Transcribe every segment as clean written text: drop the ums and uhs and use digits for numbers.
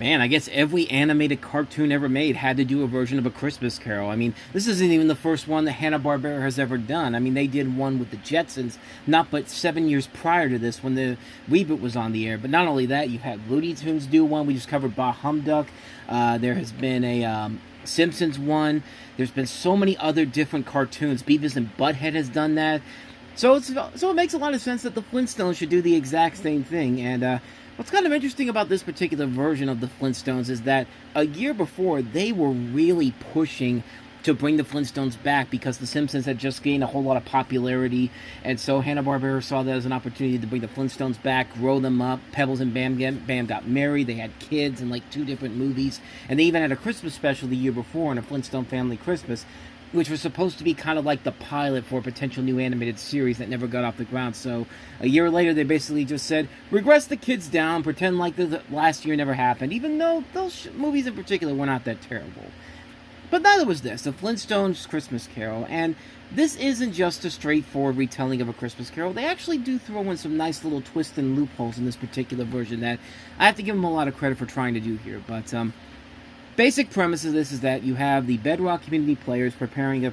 Man, I guess every animated cartoon ever made had to do a version of A Christmas Carol. I mean, this isn't even the first one that Hanna-Barbera has ever done. I mean, they did one with the Jetsons, not but 7 years prior to this when the reboot was on the air. But not only that, you had Looney Tunes do one. We just covered Bah Humduck. There has been a Simpsons one. There's been so many other different cartoons. Beavis and Butthead has done that. So it makes a lot of sense that the Flintstones should do the exact same thing. And what's kind of interesting about this particular version of the Flintstones is that a year before, they were really pushing to bring the Flintstones back because the Simpsons had just gained a whole lot of popularity, and so Hanna-Barbera saw that as an opportunity to bring the Flintstones back, grow them up. Pebbles and Bam got married, they had kids in like 2 different movies, and they even had a Christmas special the year before on a Flintstone Family Christmas, which was supposed to be kind of like the pilot for a potential new animated series that never got off the ground. So a year later, they basically just said, regress the kids down, pretend like the last year never happened, even though those movies in particular were not that terrible. But neither was this, the Flintstones Christmas Carol, and this isn't just a straightforward retelling of A Christmas Carol. They actually do throw in some nice little twists and loopholes in this particular version that I have to give them a lot of credit for trying to do here. But basic premise of this is that you have the Bedrock community players preparing a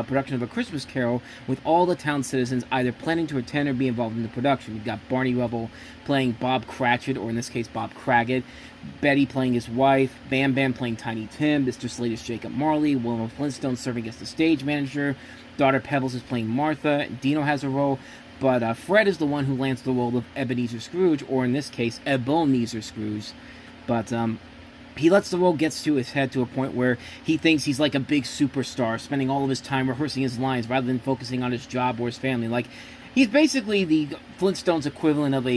production of A Christmas Carol with all the town citizens either planning to attend or be involved in the production. You've got Barney Rubble playing Bob Cratchit, or in this case Bob Craggett, Betty playing his wife, Bam Bam playing Tiny Tim, Mr. Slate is Jacob Marley, Wilma Flintstone serving as the stage manager, daughter Pebbles is playing Martha, Dino has a role, but Fred is the one who lands the role of Ebenezer Scrooge, or in this case, Ebenezer Scrooge. But he lets the role get to his head to a point where he thinks he's like a big superstar, spending all of his time rehearsing his lines rather than focusing on his job or his family. Like, he's basically the Flintstones equivalent of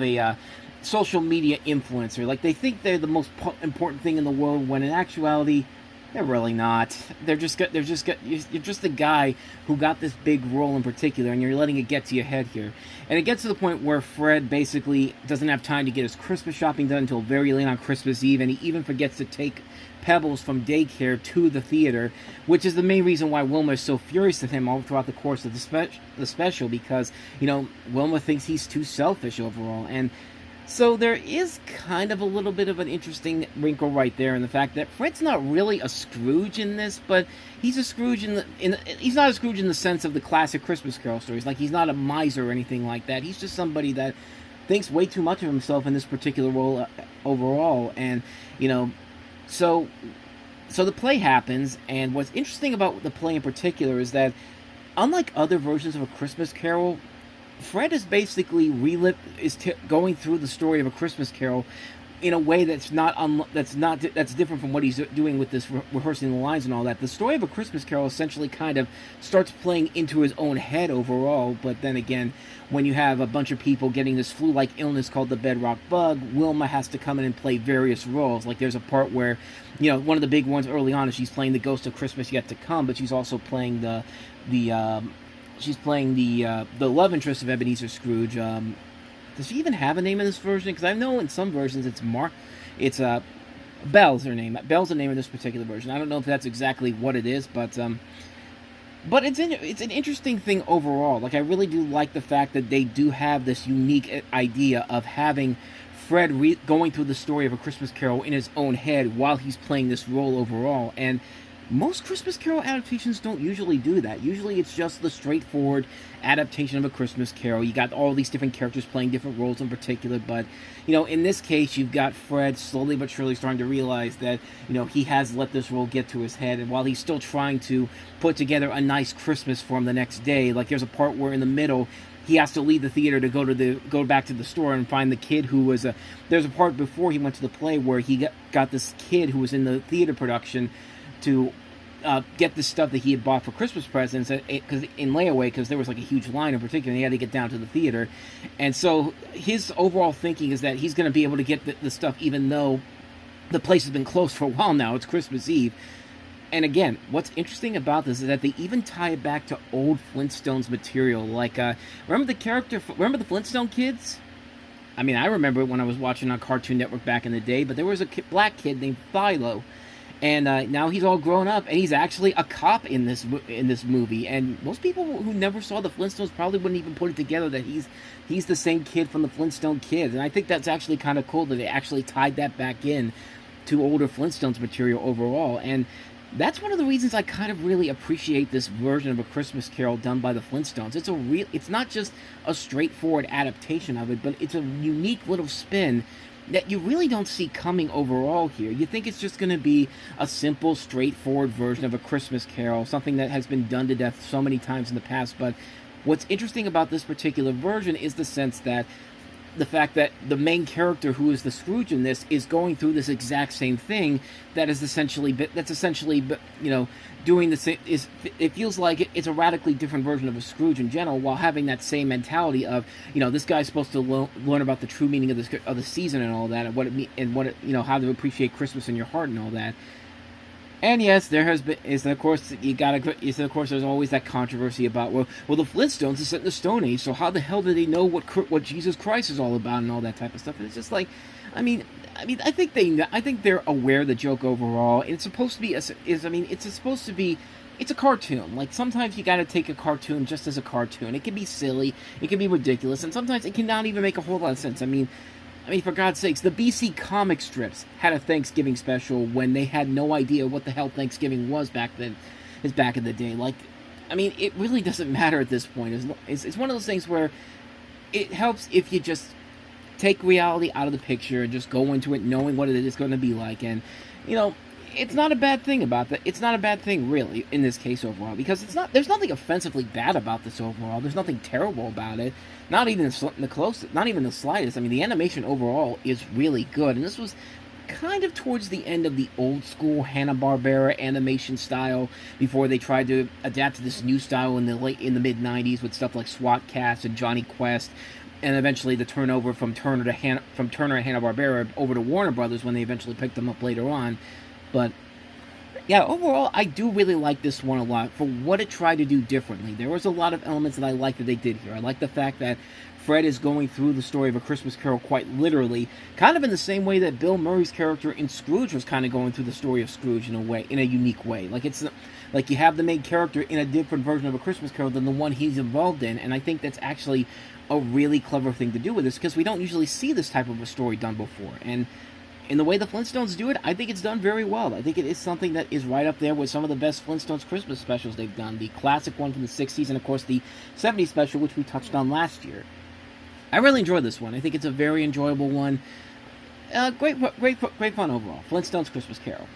a social media influencer. Like, they think they're the most important thing in the world, when in actuality, they're really not. You're just the guy who got this big role in particular, and you're letting it get to your head here. And it gets to the point where Fred basically doesn't have time to get his Christmas shopping done until very late on Christmas Eve, and he even forgets to take Pebbles from daycare to the theater, which is the main reason why Wilma is so furious at him all throughout the course of the special, because, you know, Wilma thinks he's too selfish overall. And so there is kind of a little bit of an interesting wrinkle right there in the fact that Fred's not really a Scrooge in this, but he's a Scrooge he's not a Scrooge in the sense of the classic Christmas Carol stories. Like, he's not a miser or anything like that. He's just somebody that thinks way too much of himself in this particular role overall. And, you know, so the play happens, and what's interesting about the play in particular is that, unlike other versions of A Christmas Carol, Fred is basically going through the story of A Christmas Carol in a way that's different from what he's doing with this rehearsing the lines and all that. The story of A Christmas Carol essentially kind of starts playing into his own head overall, but then again, when you have a bunch of people getting this flu-like illness called the bedrock bug, Wilma has to come in and play various roles. Like, there's a part where, you know, one of the big ones early on is she's playing the ghost of Christmas Yet to Come, but she's also playing the love interest of Ebenezer Scrooge. Does she even have a name in this version? Because I know in some versions it's Belle's her name. Belle's the name of this particular version. I don't know if that's exactly what it is, but it's an interesting thing overall. Like, I really do like the fact that they do have this unique idea of having Fred going through the story of A Christmas Carol in his own head while he's playing this role overall. And most Christmas Carol adaptations don't usually do that. Usually it's just the straightforward adaptation of A Christmas Carol. You got all these different characters playing different roles in particular, but, you know, in this case, you've got Fred slowly but surely starting to realize that, you know, he has let this role get to his head, and while he's still trying to put together a nice Christmas for him the next day, like, there's a part where in the middle, he has to leave the theater to go back to the store and find the kid who was there's a part before he went to the play where he got this kid who was in the theater production to get the stuff that he had bought for Christmas presents in layaway, because there was like a huge line in particular, and he had to get down to the theater. And so his overall thinking is that he's going to be able to get the stuff even though the place has been closed for a while now. It's Christmas Eve. And again, what's interesting about this is that they even tie it back to old Flintstones material. Like, remember the Flintstone kids? I mean, I remember it when I was watching on Cartoon Network back in the day, but there was a black kid named Philo. And now he's all grown up, and he's actually a cop in this movie. And most people who never saw the Flintstones probably wouldn't even put it together that he's the same kid from the Flintstone Kids. And I think that's actually kind of cool that they actually tied that back in to older Flintstones material overall. And that's one of the reasons I kind of really appreciate this version of A Christmas Carol done by the Flintstones. It's not just a straightforward adaptation of it, but it's a unique little spin that you really don't see coming overall here. You think it's just going to be a simple, straightforward version of A Christmas Carol, something that has been done to death so many times in the past, but what's interesting about this particular version is the fact that the main character, who is the Scrooge in this, is going through this exact same thing that's essentially doing the same. It feels like it's a radically different version of a Scrooge in general, while having that same mentality of, this guy's supposed to learn about the true meaning of the season and all that, and how to appreciate Christmas in your heart and all that. And yes, there has been there's always that controversy about the Flintstones are set in the Stone Age, so how the hell do they know what Jesus Christ is all about and all that type of stuff? And it's just like, I think they're aware of the joke overall. It's supposed to be it's a cartoon. Like, sometimes you gotta take a cartoon just as a cartoon. It can be silly, it can be ridiculous, and sometimes it cannot even make a whole lot of sense. I mean, for God's sakes, the BC comic strips had a Thanksgiving special when they had no idea what the hell Thanksgiving was back then. Is back in the day. Like, it really doesn't matter at this point. It's one of those things where it helps if you just take reality out of the picture and just go into it knowing what it is going to be like. And, it's not a bad thing about that. It's not a bad thing, really, in this case overall, because there's nothing offensively bad about this overall. There's nothing terrible about it. Not even the slightest. The animation overall is really good, and this was kind of towards the end of the old school Hanna-Barbera animation style before they tried to adapt to this new style in the mid 90s with stuff like SWAT Cats and Johnny Quest, and eventually the turnover from Turner and Hanna-Barbera over to Warner Brothers when they eventually picked them up later on. But yeah, overall, I do really like this one a lot for what it tried to do differently. There was a lot of elements that I like that they did here. I like the fact that Fred is going through the story of A Christmas Carol quite literally, kind of in the same way that Bill Murray's character in Scrooge was kind of going through the story of Scrooge in a unique way. Like, it's like you have the main character in a different version of A Christmas Carol than the one he's involved in, and I think that's actually a really clever thing to do with this, because we don't usually see this type of a story done before. And in the way the Flintstones do it, I think it's done very well. I think it is something that is right up there with some of the best Flintstones Christmas specials they've done. The classic one from the 60s, and of course the 70s special, which we touched on last year. I really enjoyed this one. I think it's a very enjoyable one. Great fun overall. Flintstones Christmas Carol.